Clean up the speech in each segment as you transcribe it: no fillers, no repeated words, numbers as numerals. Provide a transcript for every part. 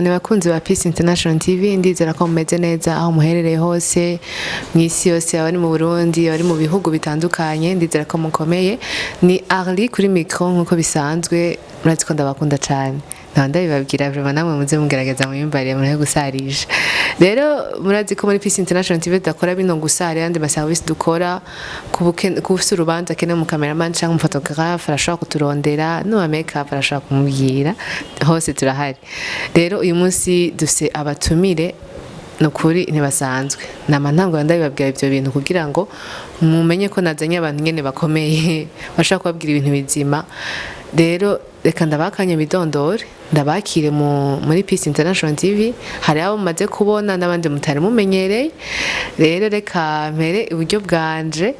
Ni bakunzi ba Peace International TV ndizera ko mumeze neza aho muherereye hose mwisi yose abari mu Burundi abari mu bihugu bitandukanye ndizera ko mukomeye ni Arli kuri micro nkuko bisanzwe murazi ko ndabakunda cyane ndabibabwira vraiment namwe muze mugerageza mu yimbarire muri gusarisha rero murazi ko muri Peace International TV dakora bino gusara yandi ma service dukora kufise urubanza kene mu cameraman cyangwa mu photographe arashaka kuturondera no makeup arashaka kumubwira hose turahari rero uyu munsi dufise abatumire nukuri ntibasanzwe ntango ndabibabwira ibyo bintu kugira ngo mumenye ko nazanye abantu nyene bakomeye bashaka kubabwira ibintu bizima rero reka ndabakanye bidondore ndabakire muri Peace International TV hari abo maze kubona n'abandi mutari mumenyereye rero reka mpere uburyo bwanje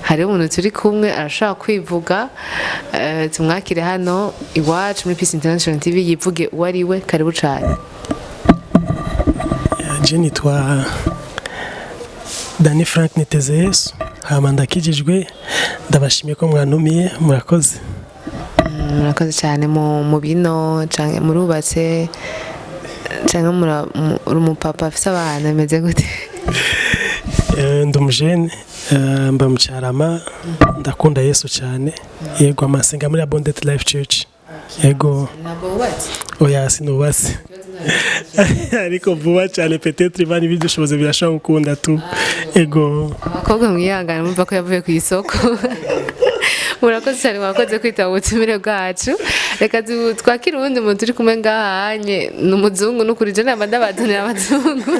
hari umuntu turi kumwe arashaka kwivuga tumwakire hano iwacu muri Peace International TV yivuge uwari we karibu cyane. Jeni twa Dani Frank Nitezeyesu hama ndakijijwe ndabashimiye ko mwantumiye murakoze. Murakoze cyane mu bino canke murubatse canke muri umupapa afise abana bimeze gute? Ndumujene mba mu Cyarama ndakunda Yesu cyane yego amasenga muri Abundant Life Church yego nabo ubatse oya sinubatse ariko vuba cyane peut-être bani bidushoboze birashaka gukunda tu yego abakobwa mwihangana mumva ko yavuye ku isoko murakoze cyane mwakoze kwitaba ubutumire bwacu reka twakira ubundi muntu turi kumwe ngahanye n'umuzungu n'ukuri je namba ndabazanira abazungu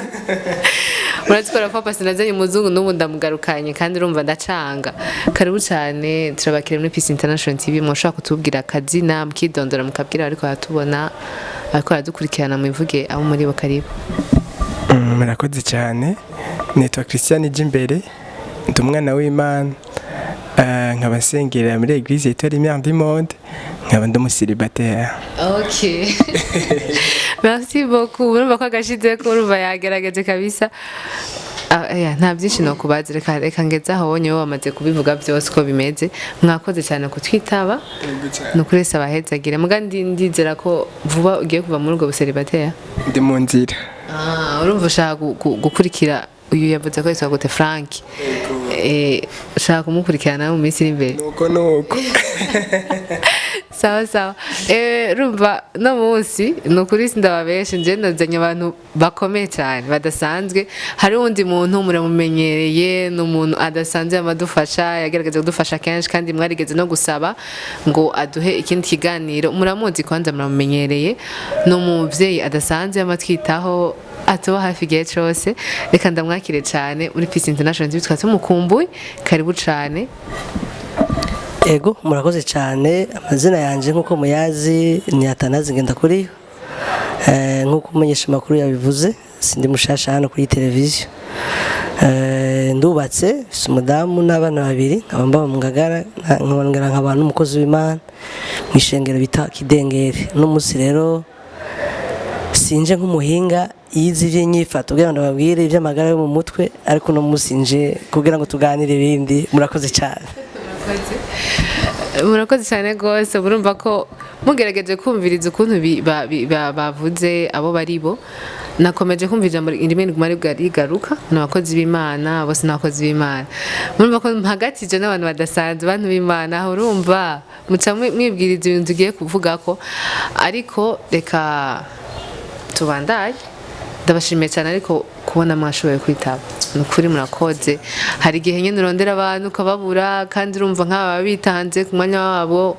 muratwara papa sinazanye umuzungu n'ubu ndamugarukanye kandi urumva ndacanga karibu cyane turabakire muri Peace International TV mushaka kutubwira akazina mukidondora mukabwira ariko hatubona ariko aradukurikirana muvuge abo muri bo karibu. Murakoze cyane nitwa Christian Jimbere ndi umwana w'Imana nkabasengera muri Eglise Étoile Lumière du Monde nkaba ndi umusilibateri. Okay. Merci beaucoup. Urumva ko agashize ko urumva yagerageje kabisa. Nta byinshi no kubaza reka ngeze aho wonye wamaze kubivuga byose ko bimeze mwakoze cyane kutwitaba no kuresa abahezagire mugandi ndizera ko vuba ugiye kuva muri ubwo buselibateri ndi mu nzira. Urumva ushaka gukurikira uyu yavuze ko yitwa gute Frank ushaka kumukurikirana mu minsi iri imbere nuko sawa rumva no munsi nukuri sindababeshe nje nazanye abantu bakomeye cyane badasanzwe hari undi muntu muramumenyereye n'umuntu adasanzwe amadufasha yagerageza kudufasha kenshi kandi mwarigeze no gusaba ngo aduhe ikindi kiganiro muramuzi kwanza muramumenyereye no muvyeyi adasanzwe amatwitaho atuba hafi igihe cyose reka ndamwakire cyane muri Peace International twitwa tumukumbuye karibu cyane. Ego murakoze cyane amazina yanje nkuko muyazi ni Atanazi ngenda kuri nkuko umenyesha makuru yabivuze sindi mushasha hano kuri televiziyo ndubatse umudamu n'abana babiri nkaba mu Ngagara nk'abantu umukozi w'Imana mwishengero bita Kidengeri n'umunsi rero sinje nk'umuhinga yizi by'inyifato kugira ngo babwire iby'amagara yo mu mutwe ariko no musinje kugira ngo tuganire ibindi murakoze cyane. Murakoze cyane gose murumva ko mugerageje kumviriza ukuntu bavuze abo baribo nakomeje kumva ijambo indimi ngumari bwarigaruka n'abakozi b'Imana bose n'abakozi b'Imana murumva ko hagati je n'abantu badasanzwe abantu b'Imana urumva muca mwibwiriza ibintu tugiye kuvuga ko ariko reka tubandaye ndabashimiye cyane ariko kubona mwashoboye kwitaba nukuri murakoze hari igihe nyene urondera abantu ukababura kandi urumva nk'aba bitanze ku mwanya wabo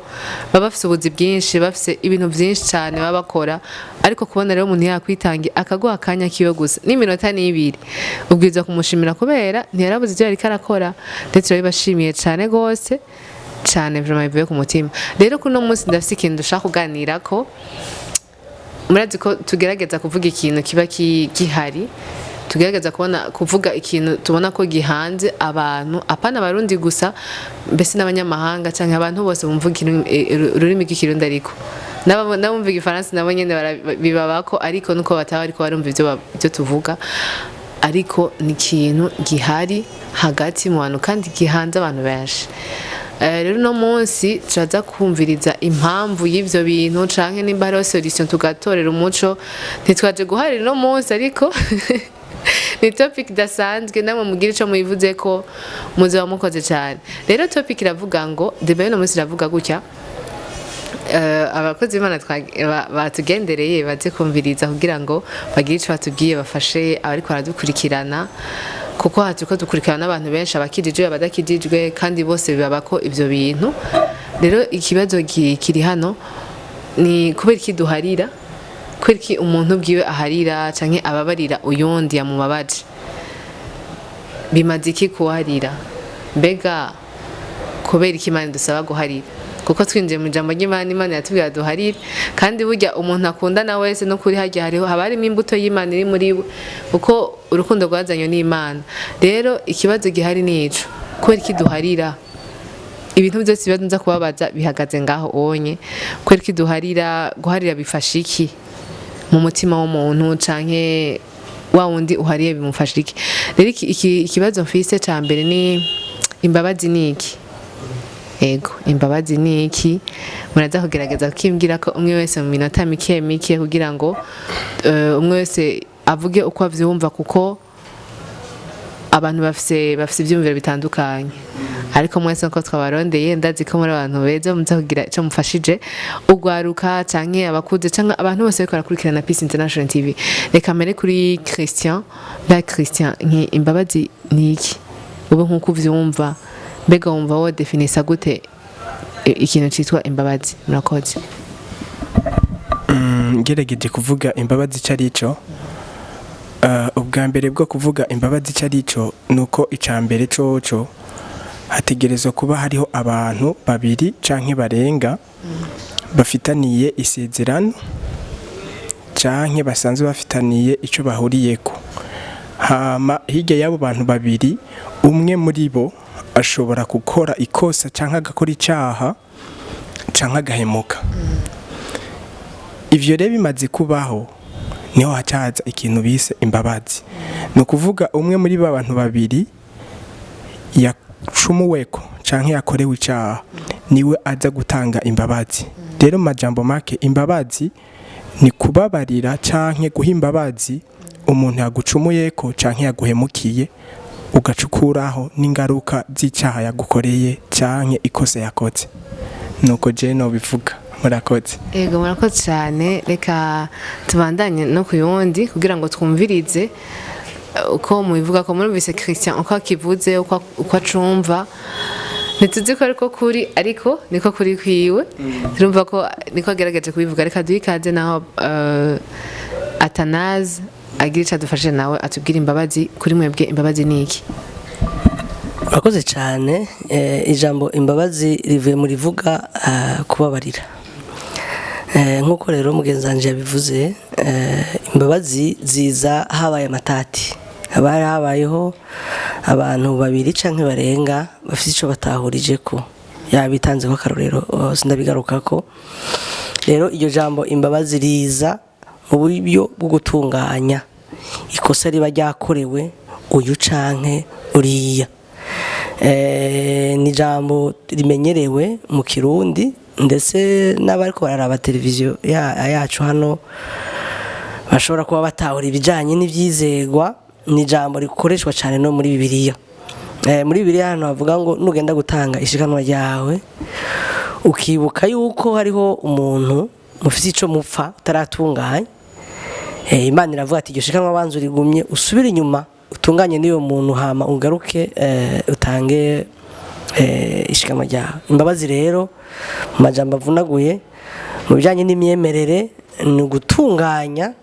baba bafise ubuzi bwinshi bafise ibintu byinshi cyane baba bakora ariko kubona rero umuntu yakwitangiye akaguha akanya kiwe gusa n'iminota n'ibiri ubwiza kumushimira kubera ntiyarabuze ibyo yari karakora ndetse turabibashimiye cyane gose cyane vraiment bivuye ku mutima rero kuno munsi ndafise ikintu dushaka kuganira ko murazi ko tugerageza kuvuga ikintu kiba gihari tugerageza kuvuga ikintu tubona ko gihanze abantu apana abarundi gusa mbese n'abanyamahanga cyangwa abantu bose bumvuga ururimi rw'ikirundi ariko n'abumva igifaransa nabo nyene bibabako ariko nuko bataba ariko barumva ibyo tuvuga ariko ni ikintu gihari hagati mu bantu kandi gihanze abantu benshi rero no munsi turaza kumviriza impamvu y'ivyo bintu canke nimba hariho solution tugatorera umuco ntitwaje guharira no munsi ariko ni topic dasanzwe namwe mugira ico muyivuze ko muzoba mukoze cyane rero topic iravuga ngo debe no munsi iravuga gutya abakozi b'Imana batugendereye baze kumviriza kugira ngo bagire ico batubwiye bafashe abariko baradukurikirana kuko hatuko dukurikirana n'abantu benshi abakijijwe abadakijijwe kandi bose bibaba ko ivyo bintu rero ikibazo kiri hano ni kubera iki duharira kubera iki umuntu bwiwe aharira canke ababarira uyundi yamubabaje bimaze iki kuharira mbega kubera iki Imana dusaba guharira kuko twinjiye mu ijambo ry'Imana Imana yatubwira duharire kandi burya umuntu akundana wese no kuri hajya hariho haba harimo imbuto y'Imana iri muri we kuko urukundo rwazanywe n'Imana rero ikibazo gihari nico kubera iki duharira ibintu byose bibazo nza kubabaza bihagaze ngaho onye kubera iki guharira bifasha iki mu mutima w'umuntu canke wa wundi uhariye bimufasha iki rero ikibazo mfise ca mbere ni imbabazi niki ego imbabazi ni iki muraza kugerageza kukimbwira ko umwe wese mu minota mike kugira ngo umwe wese avuge uko avyumva kuko abantu bafise ivyumviro bitandukanye ariko mwese uko twabarondeye ndazi ko muri abantu beza muza kugira ico mufashije ugwaruka canke abakuze canke abantu bose bariko barakurikirana Peace International TV reka mbere kuri Christian imbabazi ni iki ube nkuko uvyumva mbega wumva wo definisa gute ikintu citwa imbabazi murakoze ngerageje kuvuga imbabazi carico ubwa mbere bwo kuvuga imbabazi carico nuko icambere coco hategerezwa kuba hariho abantu babiri canke barenga bafitaniye isezerano canke basanzwe bafitaniye ico bahuriyeko hama hirya y'abo bantu babiri umwe muri bo ashobora gukora ikosa canke agakora icaha canke agahemuka ivyo rero bimaze kubaho niho hacaza ikintu bise imbabazi no kuvuga umwe muri ba bantu babiri yacumuweko canke yakorewe icaha niwe aza gutanga imbabazi rero majambo make imbabazi ni kubabarira canke guha imbabazi umuntu yagucumuyeko canke yaguhemukiye ugacukuraho n'ingaruka z'icaha yagukoreye canke ikosa yakoze nuko je no bivuga murakoze ego murakoze cyane reka tubandanye no kuyundi kugira ngo twumvirize uko mubivuga ko murumvise Christian uko akivuze uko acumva ntituzi ko ariko kuri ariko niko kuri kwiwe turumva ko niko agerageje kubivuga reka duhikaze naho Atanaze agira icyo adufashe nawe atubwira imbabazi kuri mwebwe imbabazi ni iki urakoze cyane ijambo imbabazi rivuye mu rivuga kubabarira nk'uko rero mugenzi wanjye yabivuze imbabazi ziza habaye amatati haba habayeho abantu babiri canke barenga bafite icyo batahurije ko yabitanzeho akarorero sindabigaruka ko rero iryo jambo imbabazi riza mu buryo bwo gutunganya ikosa riba ryakorewe uyu canke uriya ni jambo rimenyerewe mu Kirundi ndetse n'abariko bararaba televiziyo yacu hano bashobora kuba batahura ibijanye n'ivyizegwa ni jambo rikoreshwa cyane no muri Bibiliya muri Bibiliya hano bavuga ngo nugenda gutanga ishikanwa ryawe ukibuka yuko hariho umuntu mufite ico mupfa utaratunganya Imana iravuga ati iryo shikanwa banzu rigumye usubire inyuma utunganye n'iyo muntu hama ugaruke utange ishikanwa ryawe imbabazi rero mu majambo avunaguye mu bijanye n'imyemerere ni gutunganya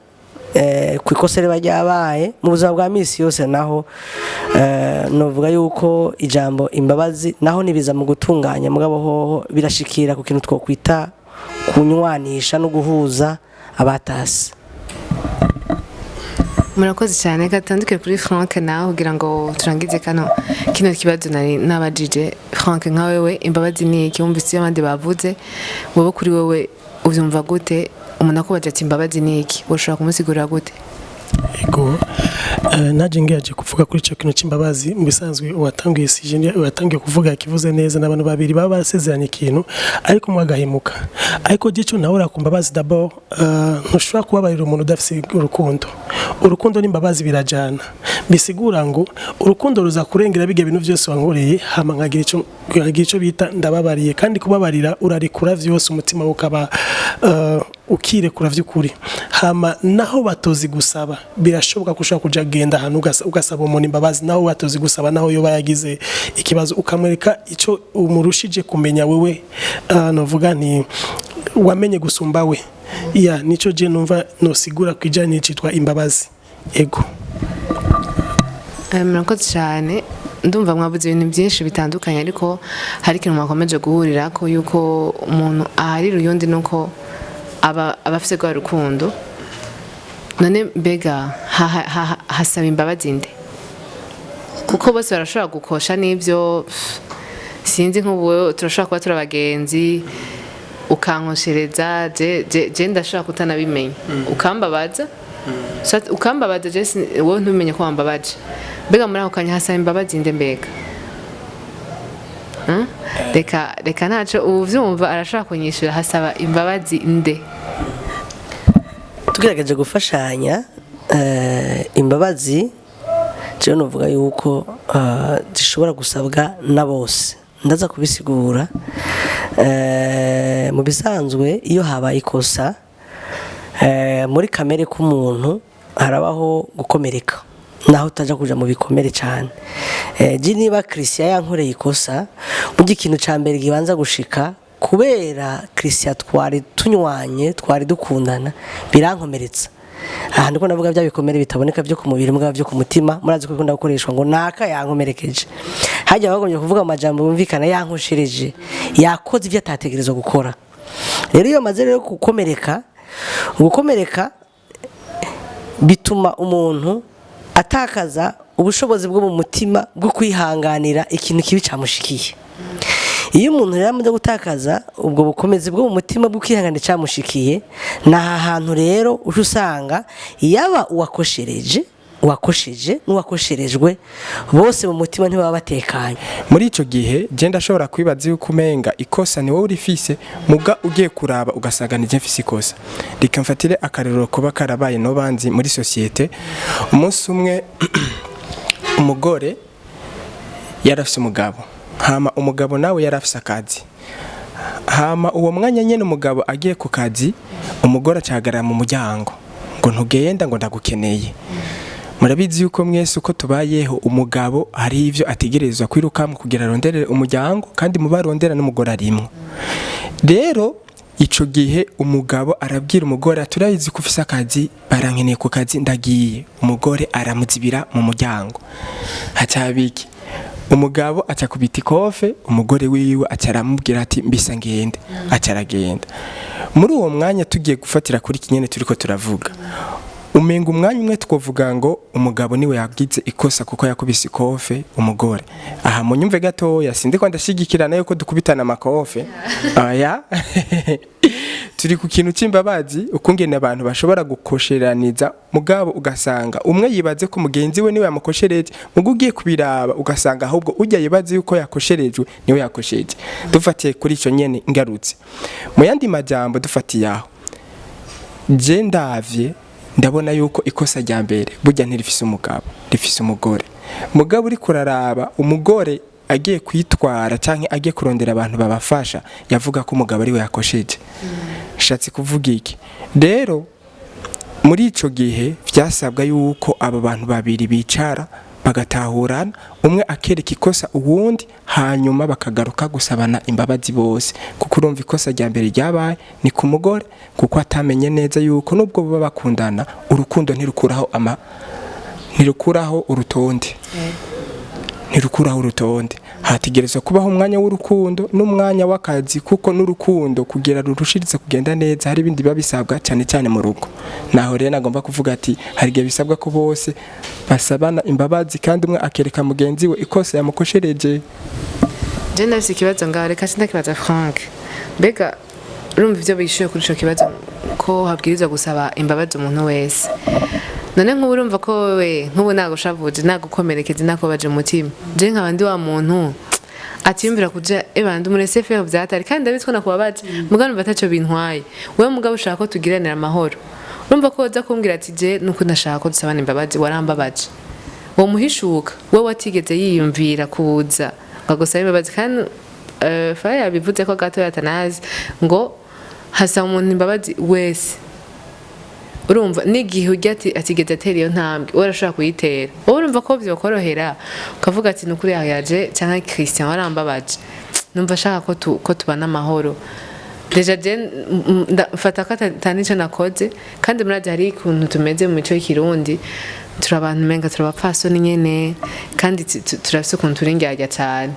ku ikosa riba ryabaye mu buzima bwa misi yose naho novuga yuko ijambo imbabazi naho nibiza mu gutunganya mugabo hoho birashikira ku kintu twokwita kunywanisha no guhuza abatasi murakoze cyane gatandukire kuri Frank nawe kugira ngo turangize kino kibazo n'abajije Frank nka wewe imbabazi ni iki wumvise abandi bavuze wowe kuri wewe uvyumva gute umuntu akubaje ati imbabazi ni iki ushobora kumusigurira gute ego naje ngiye kuvuga kuri cyo kintu cy'imbabazi mu bisanzwe uwatangiye kuvuga kivuze neza n'abantu babiri baba barasezeranye ikintu ariko mwagahimuka ariko gicu nawe urakumbabazi d'abord ntushobora kubabarira umuntu udafise urukundo n'imbabazi birajana bisigura ngo urukundo ruza kurengera bige bintu byose wankoreye hama nkagira ico bita ndababariye kandi kubabarira urarikura vyose umutima ukaba ukirekura vy'ukuri hama naho batozi gusaba birashoboka ko ushaka kuja genda ahantu ugasaba umuntu imbabazi naho batozi gusaba naho yoba yagize ikibazo ukamwereka ico umurushije kumenya wewe novuga nti wamenye gusumba we nico je numva nosigura kwijanye citwa imbabazi ego murakoze cyane ndumva mwavuze ibintu byinshi bitandukanye ariko hari ikintu mwakomeje guhurira ko yuko umuntu aharira uyundi nuko aba afite rwa rukundo none mbega hasaba imbabazi nde kuko bose barashobora gukosha n'ibyo sinzi nk'ubu turashobora kuba turi abagenzi ukankoshereza je ndashobora kutanabimenya ukambabaza wowe ntumenye ko wambabaje mbega muri ako kanya hasaba imbabazi nde mbega reka ntaco uvyumva arashobora kunyishura hasaba imbabazi nde tugerageje gufashanya imbabazi cyo novuga yuko zishobora gusabwa na bose ndaza kubisigura mu bisanzwe iyo habaye ikosa muri kamere k'umuntu harabaho gukomereka naho utaja kuja mu bikomere cyane niba Christian yankoreye ikosa burya ikintu ca mbere gibanza gushika kubera Christian twari tunywanye twari dukundana birankomeretsa aha ndiko navuga bya bikomere bitaboneka byo ku mubiri mbwa byo ku mutima murazi ko bikunda gukoreshwa ngo naka yankomerekeje hajya bagombye kuvuga amajambo yumvikana yankoshereje yakoze ibyo atategerezwa gukora rero iyo maze rero gukomereka bituma umuntu atakaza ubushobozi bwo mu mutima bwo kwihanganira ikintu kibi cyamushikiye iyo umuntu rero amaze gutakaza ubwo bukomezi bwo mu mutima bwo kwihanganira cyamushikiye naha hantu rero usanga yaba uwakosheje n'uwakosherejwe bose mu mutima ntibaba batekanye muri ico gihe je ndashobora kwibaza yuko umenga ikosa ni wowe urifise muga ugiye kuraba ugasanga nije mfise ikosa rikamfatire akarero kuba karabaye no banzi muri societe umunsi umwe umugore yarafise umugabo hama umugabo nawe yarafise akazi hama uwo mwanya nyene umugabo agiye ku kazi umugore acagarara mu muryango ngo ntugenda ngo ndagukeneye murabizi yuko mwese uko tubayeho umugabo hari ivyo ategerezwa kwirukamwe kugira arondere umuryango kandi mubarondera n'umugore arimwe rero ico gihe umugabo arabwira umugore aturayizi ko ufise akazi barankeneye ku kazi ndagiye umugore aramuzibira mu muryango hacabiki umugabo acakubita ikofe umugore wiwe acaramubwira ati mbisa ngende acaragenda muri uwo mwanya tugiye gufatira kuri kinyene turiko turavuga umenga umwanya umwe twovuga ngo umugabo niwe yagize ikosa kuko yakubise ikofe umugore aha munyumve gatoya sindi ko ndashigikirana yuko dukubitana amakofe aya turi ku kintu cy'imbabazi ukungene abantu bashobora gukosheraniza mugabo ugasanga umwe yibaze ko mugenzi we niwe yamukoshereje mugo ugiye kubiraba ugasanga ahubwo ujya yibaze yuko yakosherejwe niwe yakosheje dufatiye kuri ico nyene ngarutse mu yandi majambo dufatiye aho je ndavye ndabona yuko ikosa rya mbere burya ntirifise umugabo rifise umugore mugabo uri kuraraba umugore agiye kwitwara canke agiye kurondera abantu babafasha yavuga ko umugabo ari we yakosheje shatse kuvuga iki rero muri ico gihe vyasabwa yuko aba bantu babiri bicara bagatahurana umwe akereka ikosa uwundi hanyuma bakagaruka gusabana imbabazi bose kuko urumva ikosa rya mbere ryabaye ni ku mugore kuko atamenye neza yuko nubwo baba bakundana urukundo ntirukuraho urutonde hategerezwa kubaho umwanya w'urukundo n'umwanya w'akazi kuko n'urukundo kugira rurushirize kugenda neza hari ibindi biba bisabwa cyane cyane mu rugo naho rero nagomba kuvuga ati hari igihe bisabwa ko bose basabana imbabazi kandi umwe akereka mugenzi we ikosa yamukoshereje je ndafise ikibazo ngaho reka sindakibaza Frank mbega urumva ivyo bishuye kuri ico kibazo ko habwirizwa gusaba imbabazi umuntu wese none nk'ubu urumva ko wewe nk'ubu nagushavuje nagukomerekeze nakubaje umutima je nk'abandi wa muntu atiyumvira kuja ebandi umuresefe byatari kandi ndabitwa nakubabaje mugano numva ataco bintwaye wewe mugabo ushaka ko tugiranira amahoro urumva ko uza kumbwira ati je nuko ndashaka ko dusabana imbabazi warambabaje wo muhishuka wewe watigeze yiyumvira kuza ngagusaba imbabazi kandi faya bivuze ko gato yatanazi ngo hasa umuntu imbabazi wese urumva n'igihe ujya atigeze atera iyo ntambwe urashaka kuyitera wowe urumva ko byokorohera ukavuga ati nukuri yaje cyangwa Christian warambabaje numva ashaka ko tubana amahoro deja je mfata ko atanico nakoze kandi muraje hari ikuntu tumeze mu mico y'ikirundi turi abantu menga turabapfasoni nyene kandi turafise ukuntu turingyarya cyane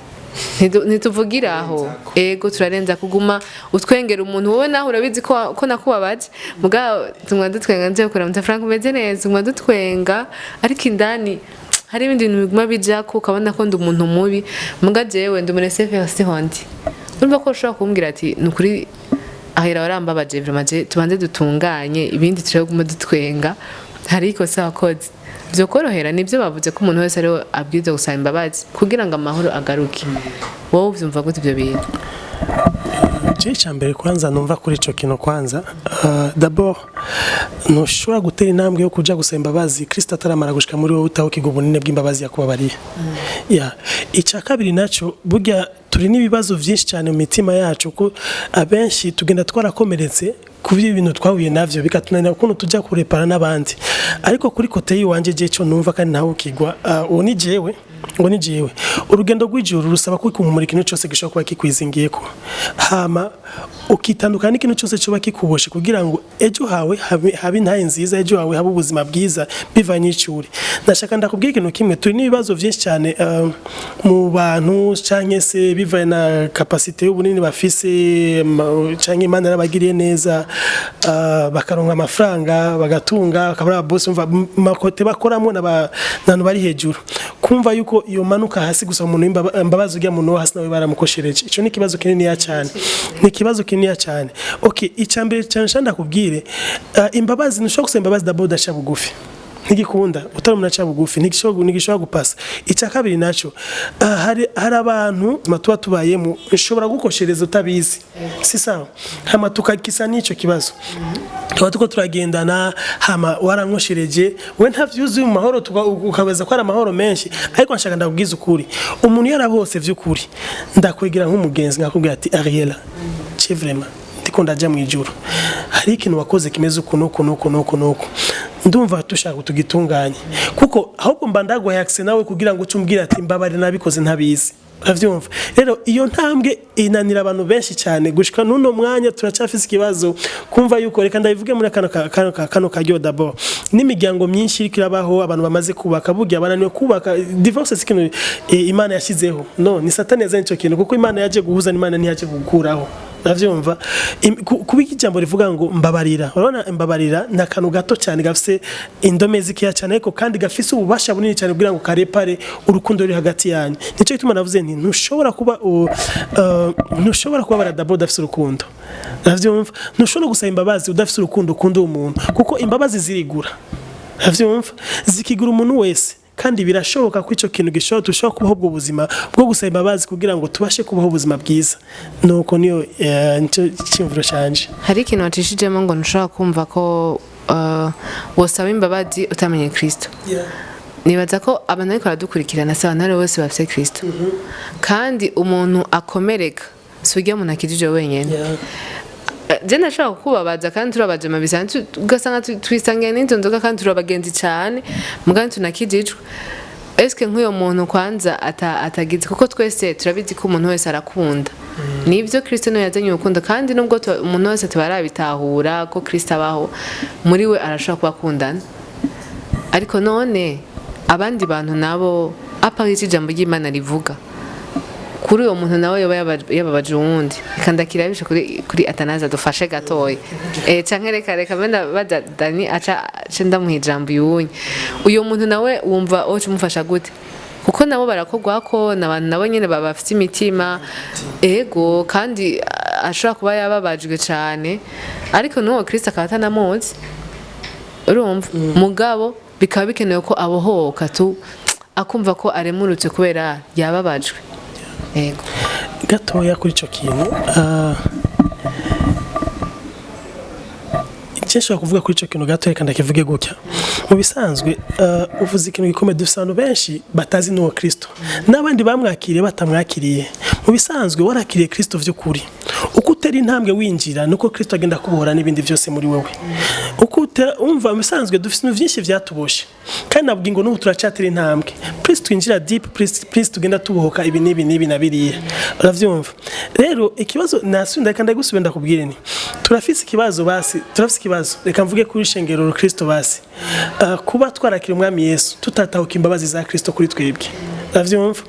ntituvugira aho ego turarenza kuguma utwengera umuntu wowe naho urabizi ko nakubabaje mugabo tumwa dutwenga nje gukora muta Frank umeze neza tumwa dutwenga ariko indani hari ibindi bintu biguma bijako ukabona ko ndi umuntu mubi muga jewe ndi muri safe house hondi urumva ko ushobora kumbwira ati nukuri ahera warambabaje vraiment je tubanze dutunganye ibindi turaguma dutwenga hari ikosa wakoze byokorohera nibyo bavuze ko umuntu wese ariwe abwiza gusaba imbabazi kugira ngo amahoro agaruke wowe uvyumva gute ibyo bintu je cyambere kwanza numva kuri ico kintu kwanza d'abord ntushobora gutera intambwe yo kuja gusaba imbabazi Kristo ataramara gushika muri wowe utahukiga ubunini bw'imbabazi yakubabariye ya icya kabiri naco burya turi n'ibibazo byinshi cyane mu mitima yacu ko abenshi tugenda twarakomeretse kuvyo ibintu twahuye navyo bikatunanira ukuntu tujya kurepara n'abandi ariko kuri kote yiwanje je cyo numva kandi nawe ukigwa uwo ni jewe ngo ni jewe urugendo rw'ijuru rusaba ko ikumumura ikintu cyose gishobora kuba kikwizingiye ko hama ukitandukana n'ikintu cyose cyo bakikuboshe kugira ngo ejo hawe habe ntaye nziza ejo hawe habe ubuzima bwiza bivanye n'icuri ndashaka ndakubwira ikintu kimwe turi n'ibibazo byinshi cyane mu bantu canke se bivanye na capacité y'ubunini bafise canke Imana n'abagiriye neza bakaronka amafaranga bagatunga bakabara boss umva makote bakoramo n'abantu bari hejuru kumva yuko iyo manuka hasi gusa umuntu imbabazi ujya muntu hasi nawe baramukoshereje ico ni kibazo kinini ya cyane ni kibazo kinini ya cyane okay icambere cyane shanda kubwire imbabazi nishobora gusaba imbabazi d'abord dasha bugufi ntigikunda utarumuna cha bugufi ntigishobora gupasa icya kabiri naco hari abantu matuba tubayemo ushobora gukoshereza utabizi si sawa hama tukakisa nico kibazo tuko turagendana hama warankoshereje we ntavyuzi mu mahoro ukabeza ko ari amahoro menshi ariko nshaka ndabwiza ukuri umuntu yarabose vy'ukuri ndakwegera nk'umugenzi ngakubwira ati Ariela c'est vraiment ndiko ndaja mu ijuru hari ikintu wakoze kimeze uko ndumva tushaka tugitunganye kuko ahubwo mba ndagwaye access nawe kugira ngo ucumbwira ati mbabare nabikoze ntabizi avyumva rero iyo ntambwe inanira abantu benshi cyane gushika nuno mwanya turacafise ikibazo kumva yuko reka ndabivuge muri kano karyo d'abord n'imiryango myinshi iri kirabaho abantu bamaze kubaka burya bananiwe kubaka divorce sikino Imana yashizeho no ni satani yazanye ico kintu kuko Imana yaje guhuza n'Imana ntiyaje gukuraho avyumva kubiki jambo rivuga ngo mbabarira urabona mbabarira nakanu gato cyane gafise indomezi kiya cyane ariko kandi gafise ububasha bunini cyane kugira ngo karepare urukundo ruri hagati yanyu nico gituma navuze nti ntushobora kuba baradabo dafise urukundo avyumva ntushobora gusaba imbabazi udafise urukundo ukunda umuntu kuko imbabazi zirigura avyumva zikigura umuntu wese kandi birashoboka ko ico kintu gishobora tushobora kubaho ubwo buzima bwo gusaba imbabazi kugira ngo tubashe kubaho ubuzima bwiza nuko niyo nico cyimvuro cyanje hari ikintu wacishijemo ngo ntushobora kumva ko wosaba imbabazi utamenye Kristo nibaza ko abantu ariko baradukurikirana sawa ntare bose bafite Kristo kandi umuntu akomereka sujya umuntu akijije wenyene je nashaka kubabaza kandi turabaje mabisanzwe ugasanga twisangiye n'inzo nzoga kandi turabagenzi cyane mugandi tunakijijwe eske nk'uyo muntu kwanza atagize kuko twese turabizi ko umuntu wese arakunda nibyo Kristo no yazanye urukundo kandi nubwo umuntu wese tubarabitahura ko Kristo abaho muri we arashaka kubakundana ariko none abandi bantu nabo apagije ijambo ry'Imana rivuga kuri uwo muntu nawe yababaje uwundi kandi akirabisha kuri atanaza dufashe gatoya canke reka benda badani aca ndamuha ijambo yuwunye uyo muntu nawe wumva oce umufasha gute kuko nabo barakogwako n'abantu nabo nyene babafite imitima ego kandi ashobora kuba yababajwe cyane ariko n'uwo Kristo akaba atanamuzi urumva mugabo bikaba bikenewe ko abohoka akumva ko aremurutse kubera yababajwe. Yego gatoya kuri ico kintu Nshobora kuvuga kuri ico kintu gatoya kandi akivuge gutya mu bisanzwe uvuze ikintu gikomeye dufite abantu benshi batazi n'uwo Kristo n'abandi bamwakiriye batamwakiriye mu bisanzwe warakiriye Kristo vy'ukuri uko utera intambwe winjira nuko Kristo agenda kubohora n'ibindi byose muri wewe uko umva mu bisanzwe dufite ibintu byinshi vyatuboshe kandi nabwo ngo n'ubu turacatira intambwe please twinjira deep please tugenda tubohoka ibi n'ibi nabiriye uravyumva rero ikibazo nasunda kandi gusubenda kubwire ni turafise ikibazo reka mvuge kuri shengero Kristo basi kuba twarakira umwami Yesu tutatahuka imbabazi za Kristo kuri twebwe uravyumva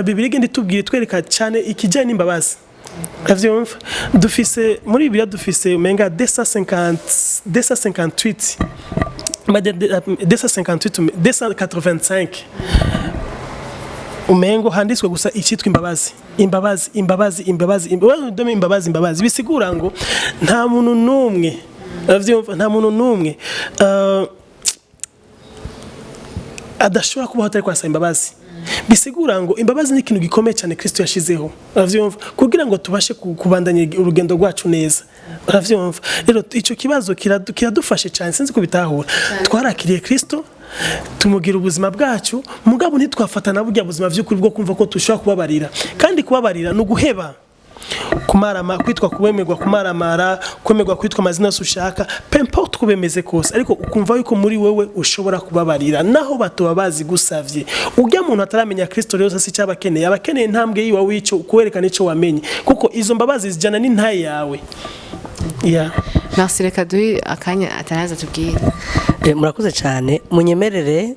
Bibiliya igenda itubwira twereka cyane ikijyanye n'imbabazi uravyumva dufise muri Bibiliya dufise umenga 258 285 umengo handitswe gusa icyitwa imbabazi bisigura ngo nta muntu numwe adashobora kubaho atari kwasaba imbabazi bisigura ngo imbabazi ni ikintu gikomeye cyane Kristo yashizeho uravyumva kugira ngo tubashe kubandanya urugendo rwacu neza uravyumva rero ico kibazo kiradufashe cyane sinzi ko bitahura twarakiriye Kristo tumugira ubuzima bwacu mugabo ntitwafatana burya buzima vy'ukuri bwo kumva ko tushobora kubabarira kandi kubabarira no guheba kumarama kwitwa kubemerwa kumaramara kwemerwa kwitwa amazina ushaka pemporte kubemeze kose ariko ukumva yuko muri wewe ushobora kubabarira naho batoba bazi gusavye ujya muntu ataramenya Kristo rero sasi cyabakeneye abakeneye intambwe yiwa wico kwerekana ico wamenye kuko izo mbabazi zijana n'intaye yawe Merci reka duhi akanya atanaza tubwire murakoze cyane munyemerere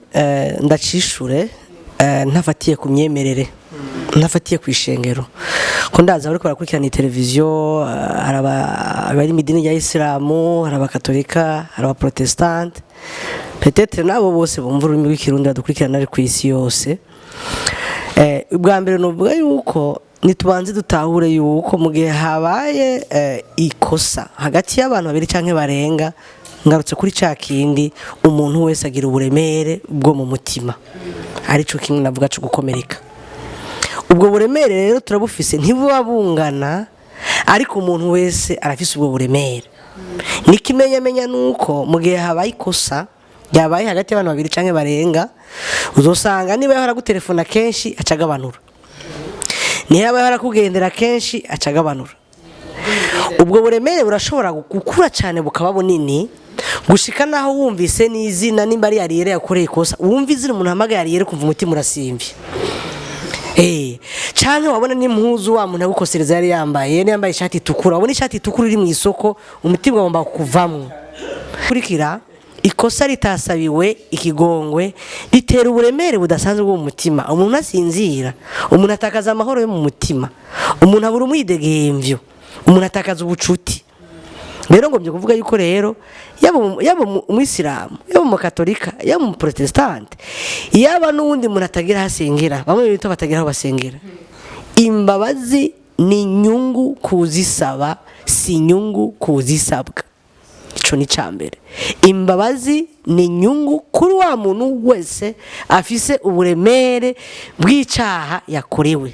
ndacishure ntafatiye ku myemerere ntafatiye ku ishengero ko ndaza ariko barakurikirana televiziyo abari mu idini ya Islamu hari abakatolika hari abaprotestante peut-être nabo bose bumva ururimi rw'ikirundi badukurikirana ari ku isi yose ubwa mbere novuga yuko nitubanze dutahure yuko mu gihe habaye ikosa hagati y'abantu babiri canke barenga ngarutse kuri ca kindi umuntu wese agira uburemere bwo mu mutima arico kimwe navuga cyo gukomereka ubwo buremere rero turabufise ntibuba bungana ariko umuntu wese arafise ubwo buremere nikimenyamenya nuko mu gihe habaye ikosa yabaye hagati y'abantu babiri canke barenga uzosanga niba haragutelefona kenshi acagabanura niba harakugendera kenshi acagabanura ubwo buremere burashobora gukura cyane bukaba bunini gushika naho wumvise n'izina nimba ari yariyere yakoreye ikosa wumva izina umuntu hamagaye yariyere kumva umutima urasimvye canke wabona n'impuzu wa muntu agukosereza yari yambaye ishati itukura wabona ishati itukura iri mu isoko umutima ugomba kuvamwo kurikira ikosa ritasabiwe ikigongwe ritera uburemere budasanzwe bwo mu mutima umuntu asinzira umuntu atakaza amahoro yo mu mutima umuntu abura umwidegemvyo umuntu atakaza ubucuti rero ngomye kuvuga yuko rero yaba umuyisilamu yaba umukatolika yaba umuprotestante yaba n'uwundi muntu atagira hasengera bamwe bita batagira aho basengera imbabazi ni inyungu kuzisaba si inyungu kuzisabwa ico ni cambere imbabazi ni inyungu kuri wa muntu wese afise uburemere bw'icaha yakorewe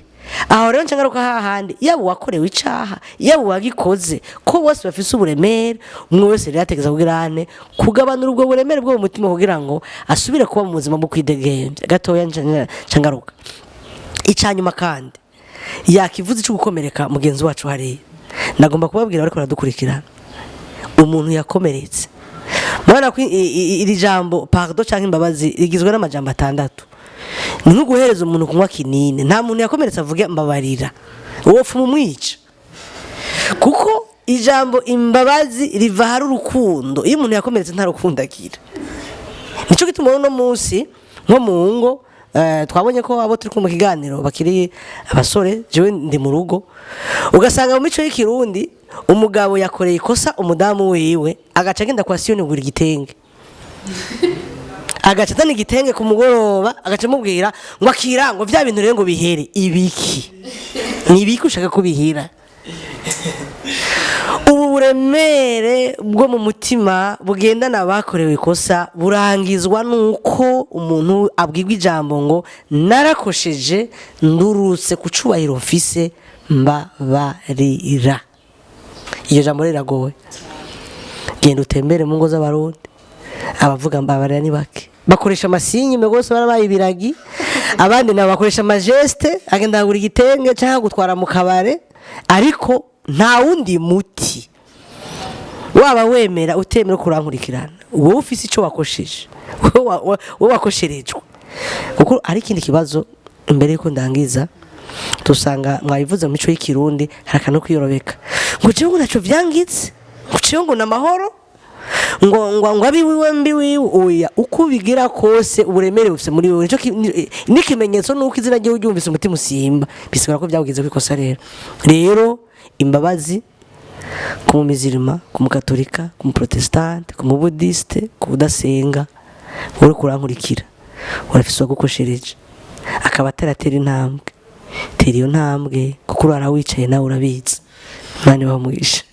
aho rero ncangaruka hahandi yaba wakorewe icaha yaba wagikoze ko bose bafise uburemere umwe wese rero ategeza kugirane kugabanura ubwo buremere bwo mu mutima kugira ngo asubire kuba mu buzima bwo kwidegemvya gatoya ncangaruka icanyuma kandi yakivuze cyo gukomereka mugenzi wacu hari nagomba kubabwira bariko baradukurikirana umuntu yakomeretse mwana ko iri jambo pardon canke imbabazi rigizwe n'amajambo 6 ni nko guhereza umuntu kunywa kinini nta muntu yakomeretse avuge mbabarira wopfa mumwica kuko ijambo imbabazi riva hari urukundo iyo umuntu yakomeretse nta rukundo agira nico gituma no munsi nko mu ngo twabonye ko abo turi mu kiganiro bakiri abasore jewe ndi mu rugo ugasanga mu mico y'ikirundi umugabo yakoreye ikosa umudamu wiwe agaca agenda kwa Siyoni gura igitenge agaca tani igitenge ku mugoroba agaca mubwira ngo akira ngo vya bintu rero ngo bihere ibiki ni ibiki ushaka kubihira ubu buremere bwo mu mutima bugendana abakorewe ikosa burangizwa nuko umuntu abwirwa ijambo ngo narakosheje ndurutse ku cubahiro mfise mbabarira. Iyo jambo riragoye. Genda utembere mu ngo z'abarundi, abavuga mbabarira ni bake, bakoresha amasinyi megose barabaye ibiragi, abandi nabo bakoresha amageste, agenda agura igitenge cyangwa gutwara mu kabare, ariko nta wundi muti waba wemera utemera kurankurikirana wowe ufise icyo wakosheje, wowe wakosherejwe. Kuko ari ikindi kibazo imbere yuko ndangiza tusanga mwabivuze mu mico y'ikirundi harakano kwiyorobeka ngo cyo ngo naco vyangitse ngo cyo ngo namahoro ngo abi wiwe mbi wiwe oya uko bigira kose uburemere bufise muri wewe nico n'ikimenyetso nuko izina ryo uryumvise umutima usimba bisigura ko byabugize kwikosa. Rero imbabazi ku mizirima, ku mukatolika, ku muprotestante, ku mubudiste, ku budasenga, uri kurankurikira urafise gukoshereje akaba ataratera intambwe, tera iyo ntambwe kuko urara wicaye nawe urabizi. Mani bamugisha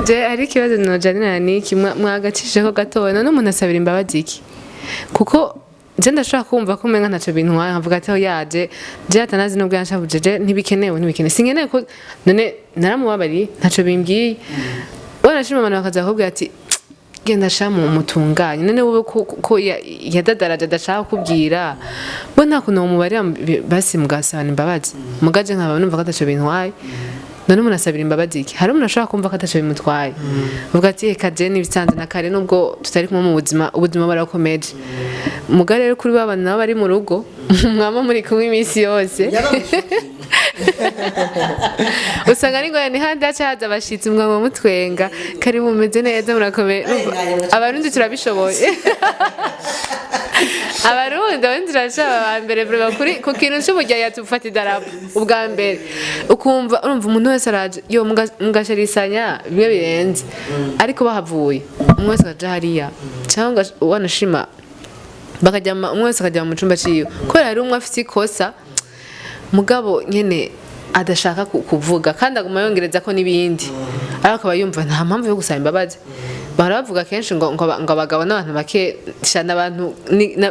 je ari kibazo nojanira niki mwagacisheho gatoya none umuntu asabira imbabazi iki? Kuko je ndashaka kumva ko umenga ntaco bintu nkavuga ati yaje je atanazi nubwo yanshavuje je ntibikenewe sinkeneye ko none naramubabari ntaco bimbwiye. Barashima abantu bakaza bakubwira ati genda shamu mutunganye none wowe ko yadadaraje adashaka kubwira bo nta kuntu umubarira basi mugasabana imbabazi mugaje nkaba numva ko ataco bintu none umuntu asabira imbabazi iki? Hari umuntu ashobora kumva ko ataco bimutwaye uvuga ati reka je nibisanze na kare nubwo tutari kumwe mu ubuzima barakomeje muga rero kuri babana nabo bari mu rugo mwama muri kumwe iminsi yose usanga ari ngoya ni handi hacaza abashitsi mwama mutwenga kari mumeze neza murakomeye abarundi turabishoboye abarundi turashaba mbere kuri ku kintu cy'ubujya yatufata idarapo ubwa mbere ukumva urumva umuntu wese araje yo mugasharisanya bimwe birenze ariko bahavuye umwe wese akaja hariya cyangwa wanashima bakajyama umwe wese akajya mu cyumba ciwe kubera hari umwe afite ikosa mugabo nyene adashaka kuvuga kandi aguma yongereza ko nibindi ariko akaba yumva nta mpamvu yo gusaba imbabazi. Baravuga kenshi ngo abagabo n'abantu bake cyane abantu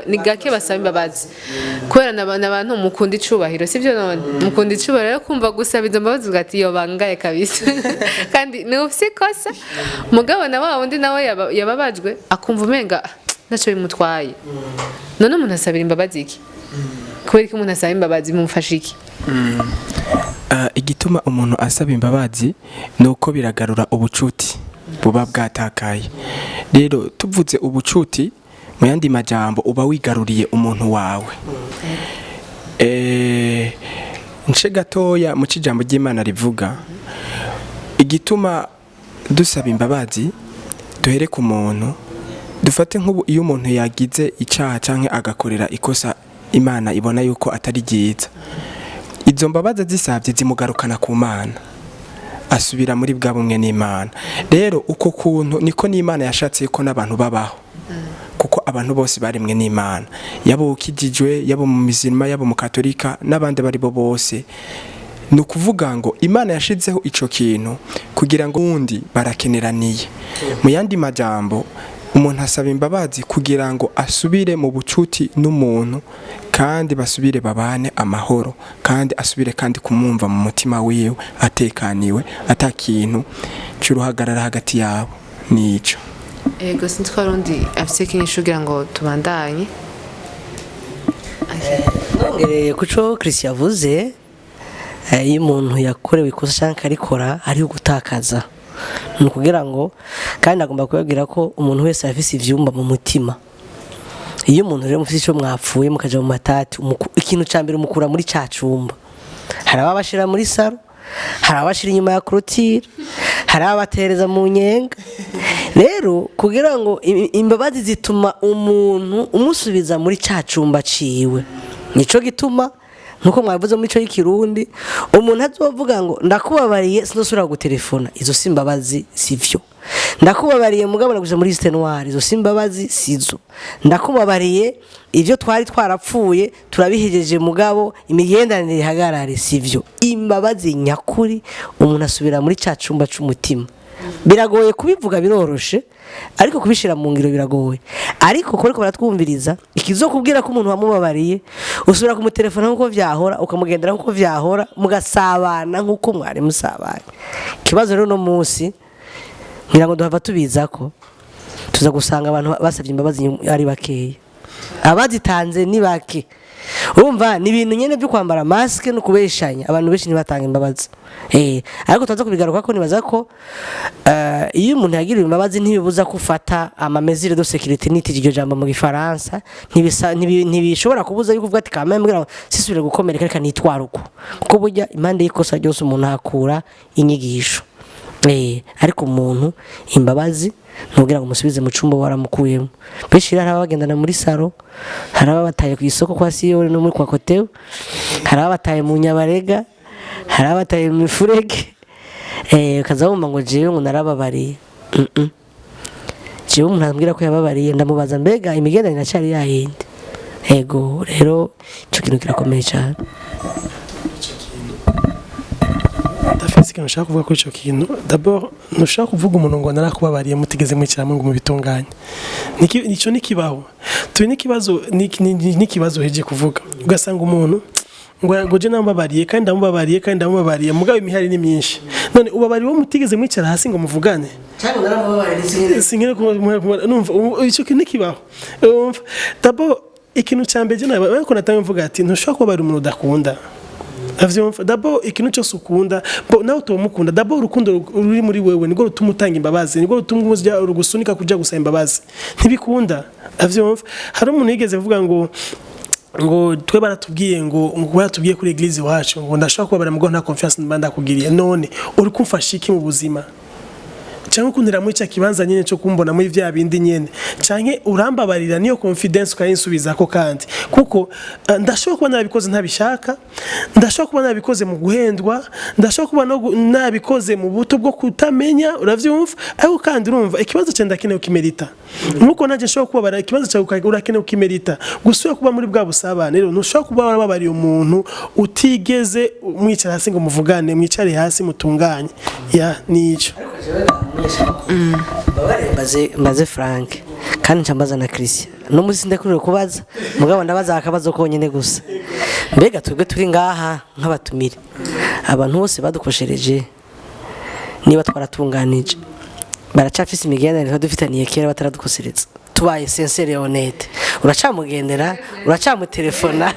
ni gake basaba imbabazi kubera n'abantu mukunda icubahiro sivyo none mukunda icubahiro kumva gusaba izo mbabazi ugati yo bangaye kabisa kandi ni ufise ikosa mugabo na wa wundi nawe yababajwe akumva umenga naco bimutwaye. None umuntu asabira imbabazi iki? Kubera ko umuntu asaba imbabazi mumfasha iki? Igituma umuntu asaba imbabazi nuko biragarura ubucuti buba bwatakaye. Rero tuvuze ubucuti mu yandi majambo uba wigaruriye umuntu wawe. Nce gatoya mu cijambo ry'Imana rivuga igituma dusaba imbabazi duhere ku muntu dufate nk'ubu iyo umuntu yagize icaha canke agakorera ikosa Imana ibona yuko atari ryiza izo mbabazi zisabye zimugarukana ku Mana asubira muri bwa bumwe n'Imana. Rero uko kuntu niko n'Imana yashatse ko n'abantu babaho kuko abantu bose baremwe n'Imana yabo ukijijwe yabo mu mizirima yabo mu katolika n'abandi bari bo bose. Ni ukuvuga ngo Imana yashizeho ico kintu kugira ngo undi barakeneraniye. Mu yandi majambo umuntu asaba imbabazi kugira ngo asubire mu bucuti n'umuntu kandi basubire babane amahoro kandi asubire kandi kumumva mu mutima wiwe atekaniwe atakintu cy'uruhagarara hagati yabo. Nico ego sintwarundi afise kinyishugira ngo tubandanye nongereye kuco Christian yavuze iyo umuntu yakorewe ikosa cyangwa arikora ari ugutakaza nukugira ngo kandi agomba kubabwira ko umuntu wese afise ivyumba mu mutima. Iyo umuntu rero mufise ico mwapfuye mukaja mu matati ikintu cambere umukura muri cacumba. Hari abashira muri saro, hari abashira inyuma ya clôture, hari abatereza mu nyenga. Rero kugira ngo imbabazi zituma umuntu umusubiza muri cacumba ciwe. Nico gituma nuko mwavuze mu ico y'ikirundi umuntu azovuga ngo ndakubabariye sinzosubira gutelefona izo simbabazi sivyo ndakubabariye mugabo naguze muri liste noire izo simbabazi sizo ndakubabariye ivyo twari twarapfuye turabihejeje mugabo imigendanire ihagarare sivyo imbabazi nyakuri umuntu asubira muri ca cumba c'umutima biragoye kubivuga biroroshe ariko kubishira mu ngiro biragoye ariko koreko baratwumviriza ikizokubwira ko umuntu wamubabariye usubira kumutelefona nkuko vyahora ukamugendera nkuko vyahora mugasabana nkuko mwari musabanye kibazo rero no munsi ngira ngo duhava tubizako tuza gusanga abantu basavye imbabazi ari bakeya abazitanze ni bake urumva ni ibintu nyene byo kwambara maske no kubeshanya abantu benshi nibatanga imbabazi ariko tuza kubigaruka ko nibaza ko iyo umuntu yagiriwe imbabazi ntibibuza kufata amamezire de sécurité n'iryo jambo mu gifaransa ntibishobora kubuza yuko uvuga ati kamwe mbwira sisubire gukomereka reka nitwara uko kuko burya impande y'ikosa ryose umuntu hakura inyigisho ariko umuntu imbabazi ntubwira ngo musubize mu cumba waramukuyemo benshi hari abagendana muri saro hari abataye ku isoko kwa Siyoni no muri kwa Kotewe hari abataye mu Nyabarega hari abataye mu Mifurege ukaza wumva ngo jewe ngo narababariye jewe umuntu ambwira ko yababariye ndamubaza mbega imigendanire nacari yahinde ego rero ico kintu kirakomeye cyane ndafise ikintu nshaka kuvuga kuri ico kintu d'abord ntushaka kuvuga umuntu ngo narakubabariye mutigeze mwikiramwe ngo mubitunganye nico nikibaho turi n'ikibazo heje kuvuga ugasanga umuntu ngo je namubabariye kandi ndamubabariye mugabo imihari ni myinshi none ubabariye wo mutigeze mwicara hasi ngo muvugane cyangwa naramubabariye singire numva ico kintu nikibaho d'abord ikintu cyambere je nawe ko natamwe mvuga ati ntushaka kubabarira umuntu udakunda d'abord ikintu cyose ukunda nawe utomukunda d'abord urukundo ruri muri wewe niko rutuma utanga imbabazi niko rutuma uzya urugusunika kuja gusaba imbabazi ntibikunda hari umuntu yigeze kuvuga ngo twe baratubwiye ngo baratubwiye kuri eglise wacu ngo ndashaka kubabarira mugo nta confiance ndakugiriye none uri kumfasha iki mu buzima cyangwa kundira muri cya kibanza nyene cyo kumbona muri vya bindi nyene canke urambabarira niyo confidence ukayinsubiza ko kandi kuko ndashobora kuba nabikoze ntabishaka ndashobora kuba nabikoze mu guhendwa ndashobora kuba nabikoze mu buto bwo kutamenya uravyumva ariko kandi urumva ikibazo cyenda keneye ukimerita nuko naje nshobora kubabara ikibazo cyawe urakeneye ukimerita gusubira kuba muri bwa busabane rero ntushobora kuba warababariye umuntu utigeze mwicara hasi ngo muvugane mwicare hasi mutunganye ya nico mbaze Frank kandi ncambaza na Christian no musi ndakurire kubaza mugabo ndabaza akabazo konyene gusa mbega twebwe turi ngaha nk'abatumire abantu bose badukoshereje niba twaratunganije baracafise imigendanire dufitaniye kera bataradukosereza tubaye sincere et honnête uracamugendera uracamutelefona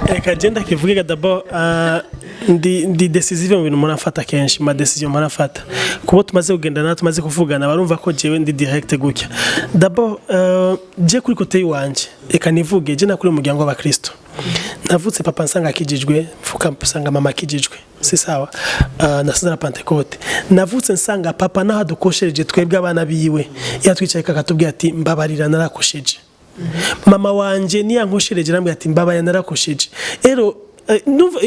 reka genda kivuga d'abord ndi decisive mu bintu murafata kenshi ma decision murafata kubo tumaze kugendana tumaze kuvugana barumva ko jewe ndi direct gutya d'abord je kuri kote yiwanje reka nivuge je nakuri umuryango w'abakristo navutse papa nsanga akijijwe mfuka nsanga mama akijijwe si sawa nasinza na Pentecote navutse nsanga papa naho dukoshereje twebwe abana biwe yatwicaye kakatubwira ati mbabarira narakosheje mama wanje niyankoshereje rambye ati mbabarira narakosheje ero numva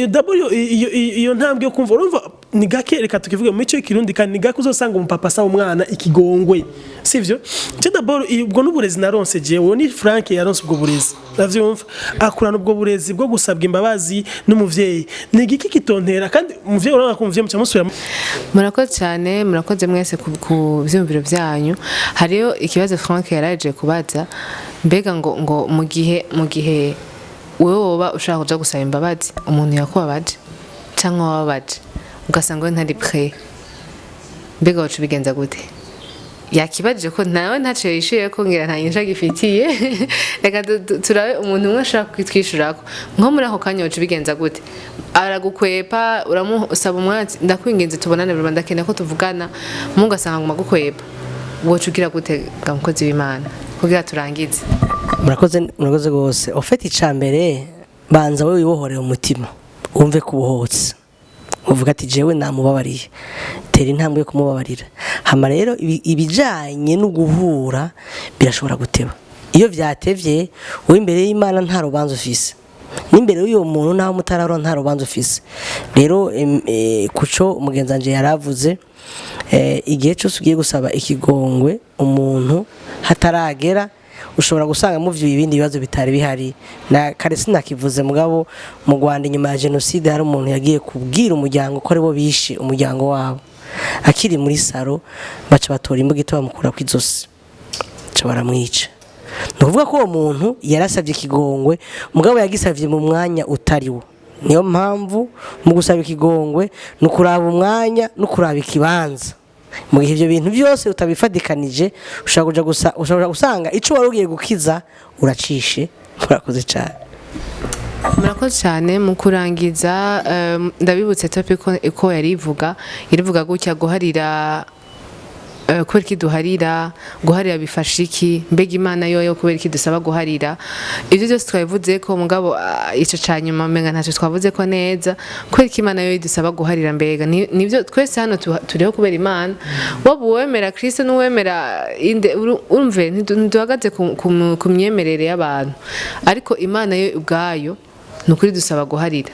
iyo ntambwe yo kumva urumva ni gake reka tukivuge mu cyo kirundi kandi ni gake uzosanga umupapa sa umwana ikigongwe sivyo je d'abord ubwo n'uburezi naronse jewe ni Frank yaronse ubwo burezi navyumva akurana ubwo burezi bwo gusabwa imbabazi n'umuvyeyi ni giki kitontera kandi umuvyeyi uranga ko umuvyeyi mucamusubira murakoze cyane murakoze mwese ku byumviro byanyu hariyo ikibazo Frank yaraje kubaza mbega ngo mu gihe wewe woba ushaka kuja gusaba imbabazi umuntu yakubabaje cyangwa wababaje ugasanga ntari prêt mbega wacu bigenza gute yakibaje ko nawe ntaco yishuye ko ngira nta nyisha gifitiye reka turabe umuntu umwe ashaka kwitwishurako nko muri ako kanya wacu bigenza gute aragukwepa uramusaba umwatsi ndakwinginze tubonane buri ndakene ko tuvugana mugasanga ngo magukwepa wacu ugira gute gamukozi w'Imana kugira turangize murakoze gose ofeti icambere banza wewe wibohoreye umutima umve kubohotse uvuga ati jewe namubabariye tera intambwe yo kumubabarira hama rero ibijanye no guhura birashobora guteba iyo vyatevye we imbere y'Imana nta rubanzo ufise n'imbere y'uwo muntu naho mutararo nta rubanza ufise rero kuco umugenzi wanje yaravuze igihe cyose ugiye gusaba ikigongwe umuntu hataragera ushobora gusanga muvyuye ibindi bibazo bitari bihari na kare sinakivuze mugabo mu Rwanda inyuma ya genocide hari umuntu yagiye kubwira umuryango ko aribo bishe umuryango wabo akiri muri saro baca batora imbugito bamukura kw'izosi baca baramwica nuvuga ko uwo muntu yarasabye ikigongwe mugabo yagisavye mu mwanya utariwo niyo mpamvu mu gusaba ikigongwe no kuraba umwanya no kuraba ikibanza mu gihe ibyo bintu byose utabifadikanije ushobora gusanga ico wari ugiye gukiza uracishe. Murakoze cyane. Murakoze cyane mu kurangiza ndabibutse topic ko yarivuga gutya guharira kubera iki duharira guharira bifasha iki mbega Imana yoyo kubera iki dusaba guharira ibyo byose twabivuze ko mugabo ico canyuma menga ntacyo twavuze ko neza kubera iki Imana yoyo dusaba guharira mbega nivyo twese hano turiho kubera Imana wowe uwemera Kristo n'uwemera urumve ntiduhagaze ku myemerere y'abantu ariko Imana yo ubwayo nukuri dusaba guharira.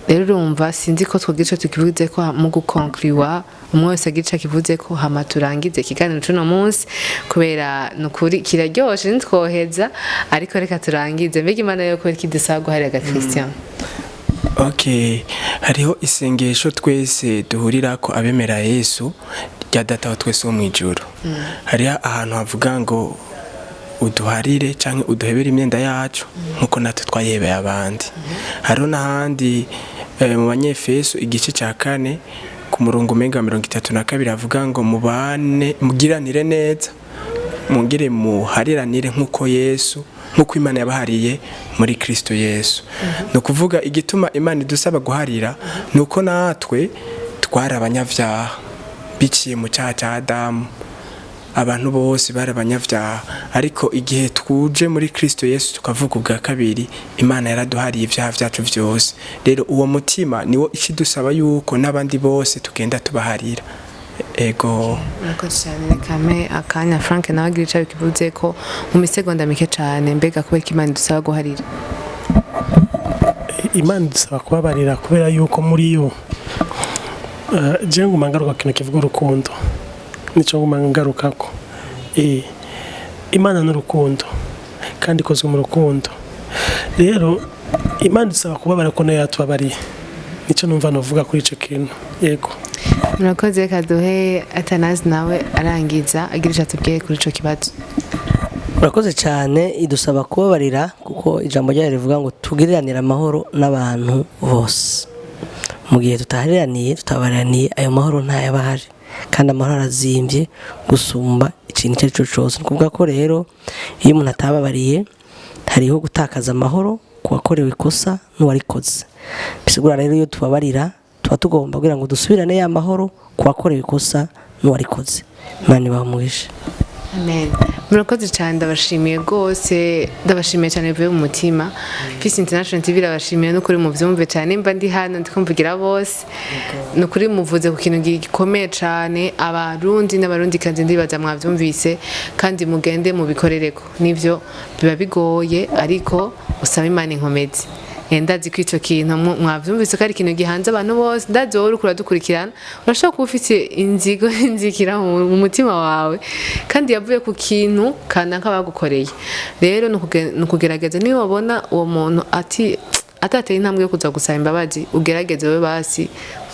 Rero urumva sinzi ko twogice tukivuze ko mu gukonkriwa umwe wese agica kivuze ko hama turangize ikiganiro cuno munsi kubera nukuri kiraryoshe ntitwoheza ariko reka turangize mbega Imana yo kubera kidusaba guharira ga Christian. Okay, hariho isengesho twese duhurira ko abemera Yesu rya data wa twese wo mwijuru. Hariho ahantu havuga ngo uduharire canke uduhebere imyenda yacu nkuko natwe twayebeye abandi. Hariho n'ahandi mu banyefeso igice cya 4 ku murongo mega 32 avuga ngo mugiranire neza mungire muhariranire nkuko Yesu nkuko Imana yabahariye muri Kristo Yesu. No kuvuga igituma Imana idusaba guharira nuko natwe twari abanyavyaha biciye mu cyaha cya Adamu. Abantu bose bari abanyavyaha ariko igihe twuje muri Kristo Yesu tukavuga ubwa kabiri Imana yaraduhariye ivyaha vyacu vyose. Rero uwo mutima niwo ikidusaba yuko n'abandi bose tugenda tubaharira. Ego murakoze cyane kame akanya Frank nawe agira icyo kivuze ko mu misegonda mike cyane mbega kubera Imana idusaba guharira. Imana idusaba kubabarira kubera yuko muri yo je nguma ngaruka kintu kivuga urukundo nico nguma ngarukako Imana n'urukundo kandi ikozwe mu rukundo. Rero Imana idusaba kubabarira ko nayo yatubabariye nico numva novuga kuri ico kintu. Yego murakoze kaduhe Atanazi nawe arangiza agira icyo atubwiye kuri ico kibazo. Murakoze cyane idusaba kubabarira kuko ijambo ryayo rivuga ngo tugiriranire amahoro n'abantu bose. Mu gihe tutabaraniye ayo mahoro ntayabahari kandi amahoro arazimvye gusumba ikintu cyo cyo cyose. Nukuvuga ko rero iyo umuntu atababariye hariho gutakaza amahoro kuwakorewe ikosa n'uwarikoze. Bisigura rero iyo tubabarira tuba tugomba kugira ngo dusubirane ya mahoro kuwakorewe ikosa n'uwarikoze. Imana ibamugishe. Amen. Murakoze cyane ndabashimiye gose ndabashimiye cyane bivuye mu mutima. Peace International TV irabashimiye no kuri mu vyumve cyane mba ndi hano ndikumvugira bose. No kuri muvuze ku kintu gikomeye cyane abarundi n'abarundi kandi ndibaza mwavyumvise kandi mugende mu bikorereko. Nivyo biba bigoye ariko usaba Imana inkomezi. Ndazi ko ico kintu mwavyumvise ko ari ikintu gihanze abantu bose ndazi wowe uriko uradukurikirana urashobora kuba ufite inzikira mu mutima wawe kandi yavuye ku kintu kanaka bagukoreye. Rero nukugerageza niba wabona uwo muntu atateye intambwe yo kuza gusaba imbabazi ugerageze we basi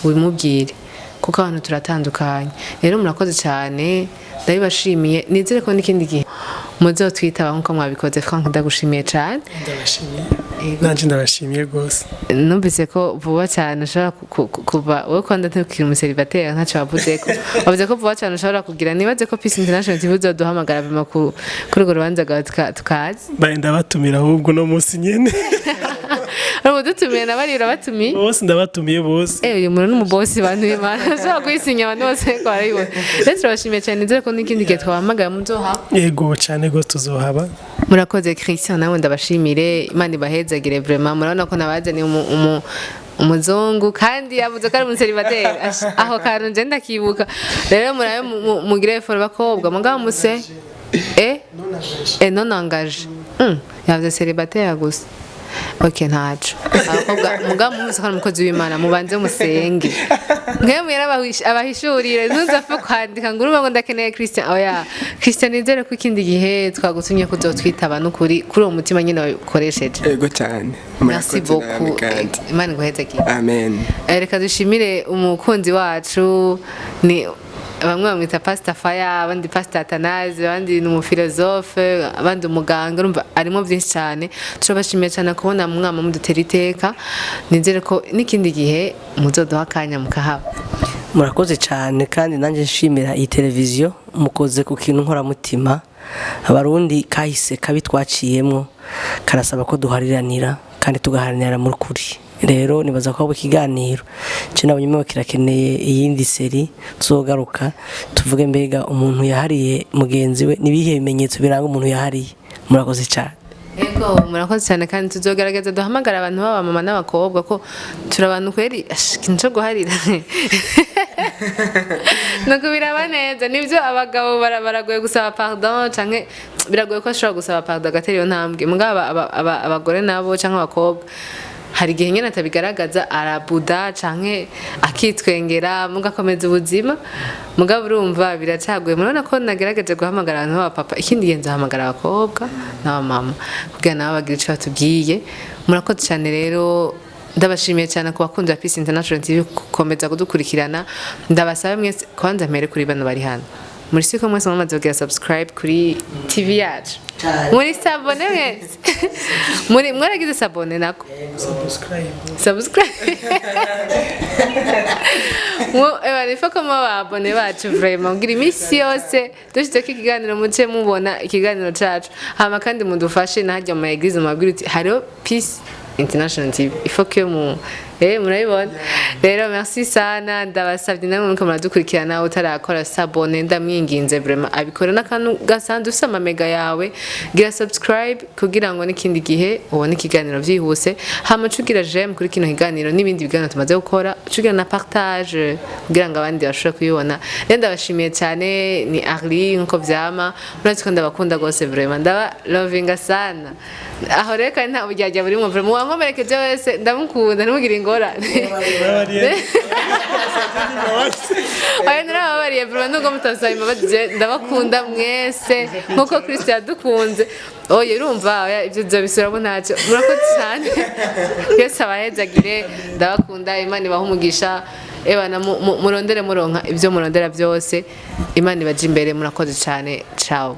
ubimubwire kuko abantu turatandukanye. Rero murakoze cyane ndabibashimiye nizere ko n'ikindi gihe muzotwitaba nkuko mwabikoze. Frank ndagushimiye cyane. ndabashimiye nanje ndabashimiye gose. Numvise ko vuba cyane ushobora kuva wowe kwanda ntukiri umuseribateri ntacyo wavuze ko wavuze ko vuba cyane ushobora kugira nibaze ko Peace International TV uzoduhamagara bima kuri urwo rubanza tukazi ndabatumira ahubwo no munsi nyene Robo dutumiye nabari urabatumiye bose ndabatumiye bose. Uyu muntu n'umubosi bantu b'Imana ashobora kwisinya abantu bose ko arayibona. Rero turabashimiye cyane nizere ko n'ikindi gihe twahamagara muzoha. Yego cyane gose tuzohaba. Murakoze Christian nawe ndabashimire Imana ibahezagire vraiment murabona ko nabazaniye umuzungu kandi yavuze ko ari umuseribateri aho kantu nje ndakibuka. Rero murabe mugire effort bakobwa mugabo muse non engage yavuze seribateri gusa okay ntacu abakobwa mugabo muzi ko umukozi w'Imana mubanze musenge ngewe muyera abahishurire ntuzapfe kwandika ngo urumva ngo ndakeneye Christian oya Christian nizere ko ikindi gihe twagutumye kuzotwitaba n'ukuri kuri uwo mutima nyine wakoresheje ego cyane merci beaucoup Imana iguheze ki amen reka dushimire umukunzi wacu ni bamwe bamwita Pastor Fire abandi Pastor Atanaze abandi ni umufilozofe abandi umuganga urumva arimo byinshi cyane turabashimiye cyane kubona mwama mudutera iteka nizere ko n'ikindi gihe muzoduha akanya mukahaba murakoze cyane kandi nanjye nshimira iyi televiziyo mukoze ku kintu nkoramutima abarundi kahise kabi twaciyemo karasaba ko duhariranira kandi tugaharanira muri kuri rero nibaza ko abo kiganiro cyo nabonyemo kirakeneye iyindi seri tuzogaruka tuvuge mbega umuntu yahariye mugenzi we nibihe bimenyetso biranga umuntu yahariye murakoze cyane Ego murakoze cyane kandi tuzogaragaza duhamagara abantu baba mama n'abakobwa ko turabantu kweri kinco guharira nuko biraba neza nivyo abagabo baragoye gusaba pardon canke biragoye ko ashobora gusaba pardon gateri yo ntambwe mugabo abagore nabo canke abakobwa hari igihe nyine atabigaragaza arabuda canke akitwengera mugakomeza ubuzima mugabo urumva biracaguye murabona ko nagerageze guhamagara abantu b'abapapa ikindi gihe nzahamagara abakobwa n'abamama kugira nabo bagira ico batubwiye murakoze cyane rero ndabashimiye cyane ku bakunzi ba Peace International TV gukomeza kudukurikirana ndabasaba mwese kwanza mpere kuri bano bari hano muri siko mwese mwamaze kugira subscribe kuri TV yacu muri sabone mwese muri mwaragize sabone nako subscribe ifo ko muba abone bacu vraiment ngira imisi yose dushitse ko ikiganiro muce mubona ikiganiro cacu hama kandi mudufashe nahajya mu eglise mabwira uti hariho Peace International TV ifo ko mu murayibona rero merci sana ndabasabye namwe muko muradukurikirana utarakora sabone ndamwinginze vraiment abikora nakantu gasanzwe ufite amamega yawe gira subscribe kugira ngo n'ikindi gihe ubone ikiganiro vyihuse hama cugira j'aime kuri kino kiganiro n'ibindi biganiro tumaze gukora cugira na partage kugira ngo abandi bashobore kuyibona rero ndabashimiye cyane ni Arlie nko vyama murazi ko ndabakunda gose vraiment ndaba lovinga sana aho rero kandi nta bujyajya buri mu vraiment wankomerekeje wese ndamukunda ntumugire ingorane Aya narababariye bro nuko mutasaba imbabazi ndabakunda mwese nkuko Kristo yadukunze oye urumva ibyo byabisubiramo ntacyo murakoze cyane Yesu abahezagire ndabakunda Imana ibaha umugisha ebana murondere muronka ibyo murondera byose Imana ibaje imbere murakoze cyane ciao